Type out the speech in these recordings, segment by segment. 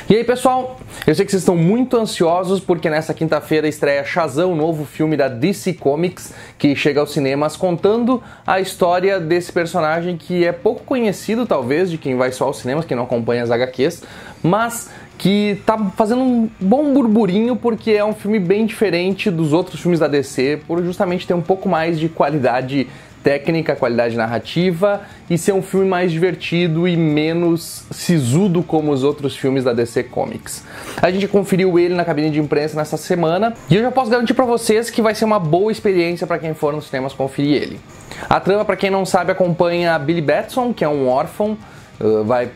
E aí pessoal, eu sei que vocês estão muito ansiosos porque nessa quinta-feira estreia Shazam, o novo filme da DC Comics, que chega aos cinemas contando a história desse personagem que é pouco conhecido talvez de quem vai só aos cinemas, quem não acompanha as HQs, mas que tá fazendo um bom burburinho porque é um filme bem diferente dos outros filmes da DC, por justamente ter um pouco mais de qualidade técnica, qualidade narrativa e ser um filme mais divertido e menos sisudo como os outros filmes da DC Comics. A gente conferiu ele na cabine de imprensa nessa semana e eu já posso garantir pra vocês que vai ser uma boa experiência para quem for nos cinemas conferir ele. A trama, para quem não sabe, acompanha Billy Batson, que é um órfão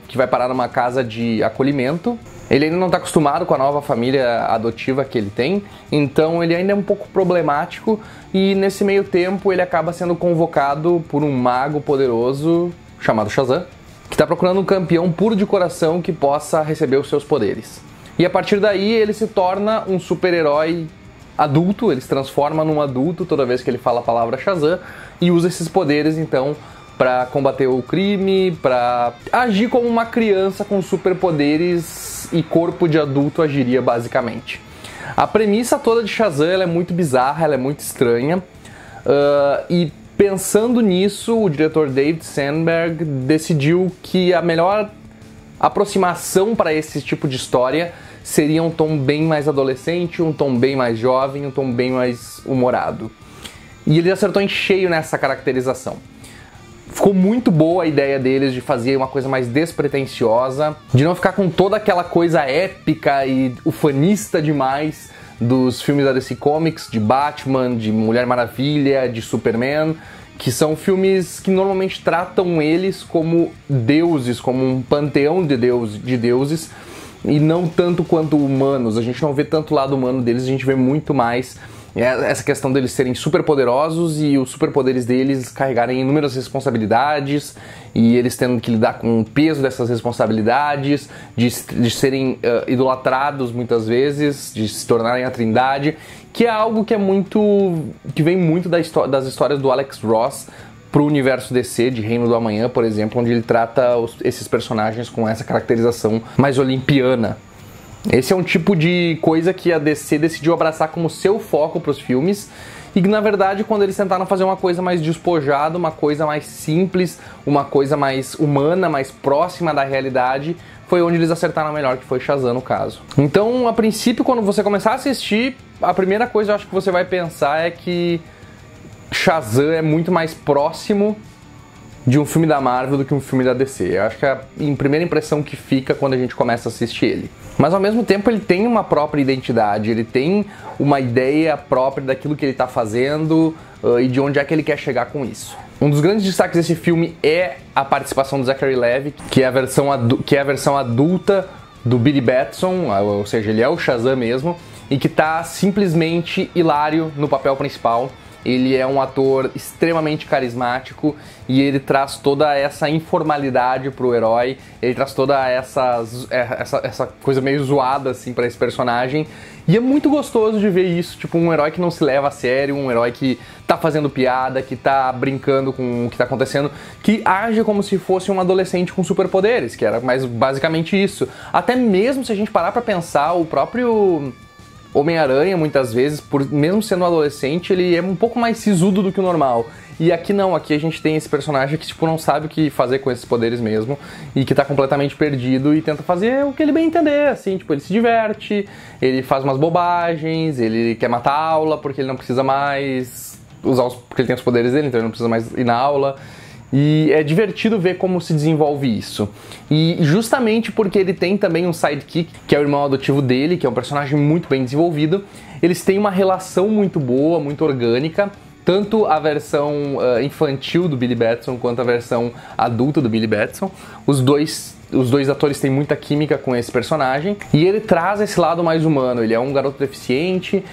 que vai parar numa casa de acolhimento. Ele ainda não está acostumado com a nova família adotiva que ele tem, então ele ainda é um pouco problemático e nesse meio tempo ele acaba sendo convocado por um mago poderoso chamado Shazam, que está procurando um campeão puro de coração que possa receber os seus poderes. E a partir daí ele se torna um super-herói adulto, ele se transforma num adulto toda vez que ele fala a palavra Shazam e usa esses poderes então para combater o crime, para agir como uma criança com superpoderes e corpo de adulto agiria basicamente. A premissa toda de Shazam ela é muito bizarra, ela é muito estranha, e pensando nisso, o diretor David Sandberg decidiu que a melhor aproximação para esse tipo de história seria um tom bem mais adolescente, um tom bem mais jovem, um tom bem mais humorado. E ele acertou em cheio nessa caracterização. Ficou muito boa a ideia deles de fazer uma coisa mais despretensiosa, de não ficar com toda aquela coisa épica e ufanista demais dos filmes da DC Comics, de Batman, de Mulher Maravilha, de Superman, que são filmes que normalmente tratam eles como deuses, como um panteão de deuses, e não tanto quanto humanos. A gente não vê tanto o lado humano deles, a gente vê muito mais essa questão deles serem super poderosos e os superpoderes deles carregarem inúmeras responsabilidades e eles tendo que lidar com o peso dessas responsabilidades, de serem idolatrados muitas vezes, de se tornarem a trindade, que é algo que que vem muito das histórias do Alex Ross pro universo DC, de Reino do Amanhã, por exemplo, onde ele trata esses personagens com essa caracterização mais olimpiana. Esse é um tipo de coisa que a DC decidiu abraçar como seu foco para os filmes e que, na verdade, quando eles tentaram fazer uma coisa mais despojada, uma coisa mais simples, uma coisa mais humana, mais próxima da realidade, foi onde eles acertaram melhor, que foi Shazam no caso. Então, a princípio, quando você começar a assistir, a primeira coisa eu acho que você vai pensar é que Shazam é muito mais próximo de um filme da Marvel do que um filme da DC. Eu acho que é a primeira impressão que fica quando a gente começa a assistir ele. Mas ao mesmo tempo ele tem uma própria identidade, ele tem uma ideia própria daquilo que ele está fazendo e de onde é que ele quer chegar com isso. Um dos grandes destaques desse filme é a participação do Zachary Levi, que é a versão adulta do Billy Batson, ou seja, ele é o Shazam mesmo, e que está simplesmente hilário no papel principal. Ele é um ator extremamente carismático e ele traz toda essa informalidade pro herói, ele traz toda essa coisa meio zoada assim para esse personagem. E é muito gostoso de ver isso, tipo um herói que não se leva a sério, um herói que tá fazendo piada, que tá brincando com o que tá acontecendo, que age como se fosse um adolescente com superpoderes, que era mais basicamente isso. Até mesmo se a gente parar pra pensar, o próprio Homem-Aranha, muitas vezes, mesmo sendo um adolescente, ele é um pouco mais sisudo do que o normal. E aqui não, aqui a gente tem esse personagem que tipo, não sabe o que fazer com esses poderes mesmo, e que tá completamente perdido e tenta fazer o que ele bem entender, assim, tipo, ele se diverte, ele faz umas bobagens, ele quer matar a aula porque ele não precisa mais porque ele tem os poderes dele, então ele não precisa mais ir na aula. E é divertido ver como se desenvolve isso. E justamente porque ele tem também um sidekick, que é o irmão adotivo dele, que é um personagem muito bem desenvolvido, eles têm uma relação muito boa, muito orgânica, tanto a versão infantil do Billy Batson quanto a versão adulta do Billy Batson. Os dois atores têm muita química com esse personagem e ele traz esse lado mais humano. Ele é um garoto deficiente,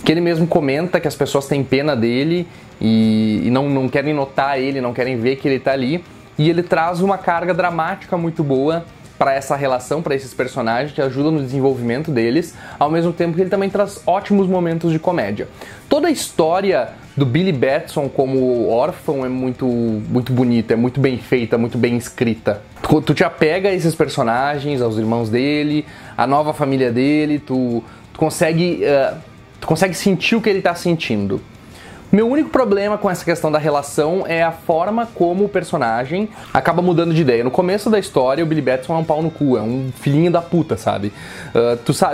que ele mesmo comenta que as pessoas têm pena dele e não querem notar ele, não querem ver que ele tá ali. E ele traz uma carga dramática muito boa para essa relação, para esses personagens, que ajudam no desenvolvimento deles, ao mesmo tempo que ele também traz ótimos momentos de comédia. Toda a história do Billy Batson como órfão é muito bonita, é muito bem feita, muito bem escrita. tu te apega a esses personagens, aos irmãos dele, à nova família dele, tu consegue sentir o que ele tá sentindo. Meu único problema com essa questão da relação é a forma como o personagem acaba mudando de ideia. No começo da história, o Billy Batson é um pau no cu, é um filhinho da puta, sabe?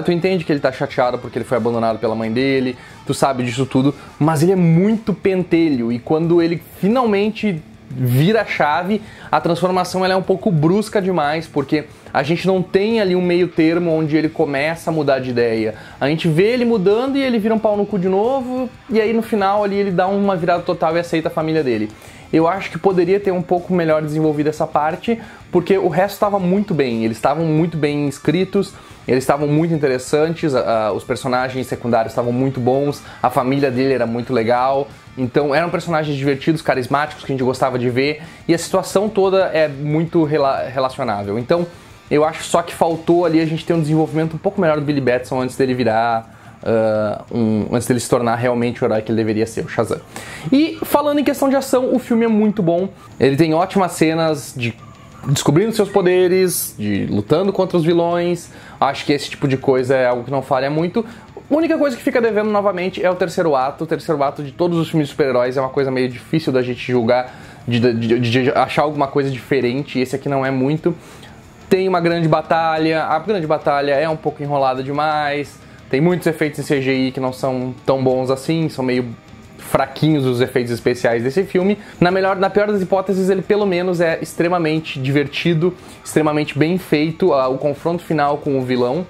Tu entende que ele tá chateado porque ele foi abandonado pela mãe dele, tu sabe disso tudo, mas ele é muito pentelho, e quando ele finalmente vira a chave, a transformação ela é um pouco brusca demais, porque a gente não tem ali um meio termo onde ele começa a mudar de ideia. A gente vê ele mudando e ele vira um pau no cu de novo, e aí no final ali ele dá uma virada total e aceita a família dele. Eu acho que poderia ter um pouco melhor desenvolvido essa parte, porque o resto estava muito bem, eles estavam muito bem escritos, eles estavam muito interessantes, os personagens secundários estavam muito bons, a família dele era muito legal, então eram personagens divertidos, carismáticos, que a gente gostava de ver, e a situação toda é muito relacionável. Então eu acho só que faltou ali a gente ter um desenvolvimento um pouco melhor do Billy Batson antes dele virar... antes dele se tornar realmente o herói que ele deveria ser, o Shazam. E falando em questão de ação, o filme é muito bom. Ele tem ótimas cenas de descobrindo seus poderes, de lutando contra os vilões. Acho que esse tipo de coisa é algo que não falha muito. A única coisa que fica devendo novamente é o terceiro ato. O terceiro ato de todos os filmes de super-heróis é uma coisa meio difícil da gente julgar, de achar alguma coisa diferente. Esse aqui não é muito. Tem uma grande batalha. A grande batalha é um pouco enrolada demais. Tem muitos efeitos em CGI que não são tão bons assim, são meio fraquinhos os efeitos especiais desse filme. Na pior das hipóteses, ele pelo menos é extremamente divertido, extremamente bem feito. O confronto final com o vilão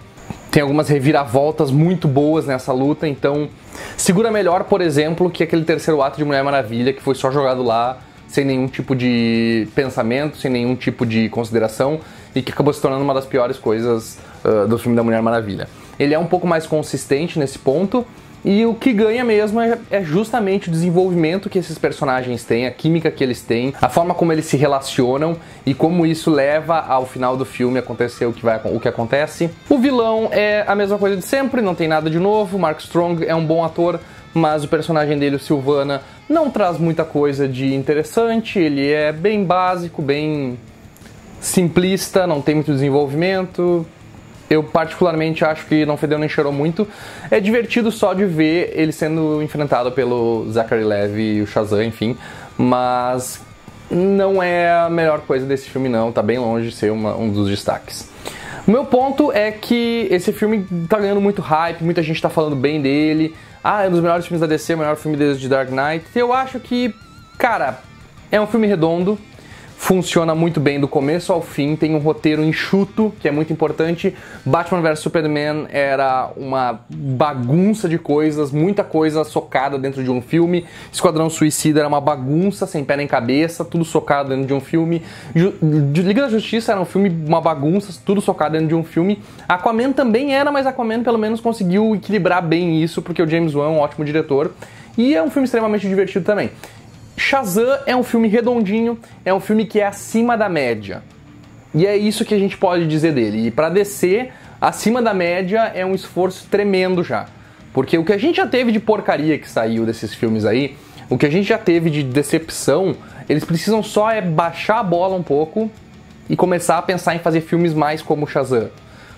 tem algumas reviravoltas muito boas nessa luta, então segura melhor, por exemplo, que aquele terceiro ato de Mulher Maravilha, que foi só jogado lá sem nenhum tipo de pensamento, sem nenhum tipo de consideração, e que acabou se tornando uma das piores coisas do filme da Mulher Maravilha. Ele é um pouco mais consistente nesse ponto, e o que ganha mesmo é justamente o desenvolvimento que esses personagens têm, a química que eles têm, a forma como eles se relacionam e como isso leva ao final do filme a acontecer o que acontece. O vilão é a mesma coisa de sempre, não tem nada de novo. Mark Strong é um bom ator, mas o personagem dele, o Sylvana, não traz muita coisa de interessante. Ele é bem básico, bem simplista, não tem muito desenvolvimento. Eu particularmente acho que não fedeu nem cheirou muito. É divertido só de ver ele sendo enfrentado pelo Zachary Levi e o Shazam, enfim. Mas não é a melhor coisa desse filme não, tá bem longe de ser um dos destaques. O meu ponto é que esse filme tá ganhando muito hype, muita gente tá falando bem dele. É um dos melhores filmes da DC, o melhor filme desde Dark Knight. Eu acho que, cara, é um filme redondo. Funciona muito bem do começo ao fim, tem um roteiro enxuto, que é muito importante. Batman vs Superman era uma bagunça de coisas, muita coisa socada dentro de um filme. Esquadrão Suicida era uma bagunça, sem pé nem cabeça, tudo socado dentro de um filme. Liga da Justiça era um filme, uma bagunça, tudo socado dentro de um filme. Aquaman também era, mas Aquaman pelo menos conseguiu equilibrar bem isso, porque o James Wan é um ótimo diretor. E é um filme extremamente divertido também. Shazam é um filme redondinho, é um filme que é acima da média. E é isso que a gente pode dizer dele. E pra descer, acima da média é um esforço tremendo já. Porque o que a gente já teve de porcaria que saiu desses filmes aí, o que a gente já teve de decepção, eles precisam só baixar a bola um pouco e começar a pensar em fazer filmes mais como Shazam.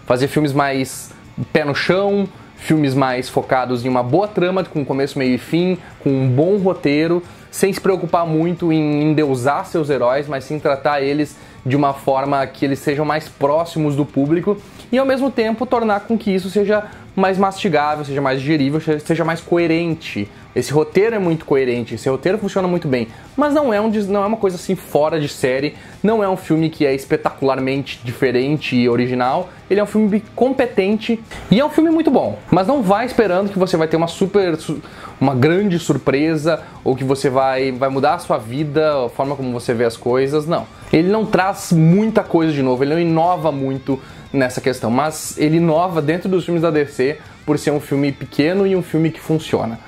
Fazer filmes mais pé no chão, filmes mais focados em uma boa trama, com começo, meio e fim, com um bom roteiro, sem se preocupar muito em endeusar seus heróis, mas sim tratar eles de uma forma que eles sejam mais próximos do público e ao mesmo tempo tornar com que isso seja mais mastigável, seja mais digerível, seja mais coerente. Esse roteiro é muito coerente, esse roteiro funciona muito bem, mas não é uma coisa assim fora de série, não é um filme que é espetacularmente diferente e original, ele é um filme competente e é um filme muito bom, mas não vai esperando que você vai ter uma grande surpresa ou que você vai mudar a sua vida, a forma como você vê as coisas, não. Ele não traz muita coisa de novo, ele não inova muito nessa questão, mas ele inova dentro dos filmes da DC por ser um filme pequeno e um filme que funciona.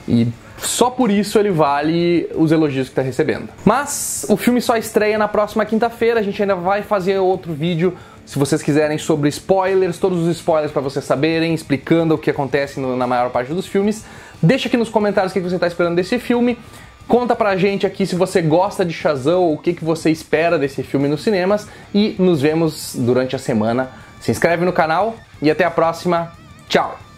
E só por isso ele vale os elogios que está recebendo. Mas o filme só estreia na próxima quinta-feira, a gente ainda vai fazer outro vídeo, se vocês quiserem, sobre spoilers, todos os spoilers para vocês saberem, explicando o que acontece na maior parte dos filmes. Deixa aqui nos comentários o que você está esperando desse filme. Conta pra gente aqui se você gosta de Shazam, o que você espera desse filme nos cinemas, e nos vemos durante a semana. Se inscreve no canal e até a próxima. Tchau!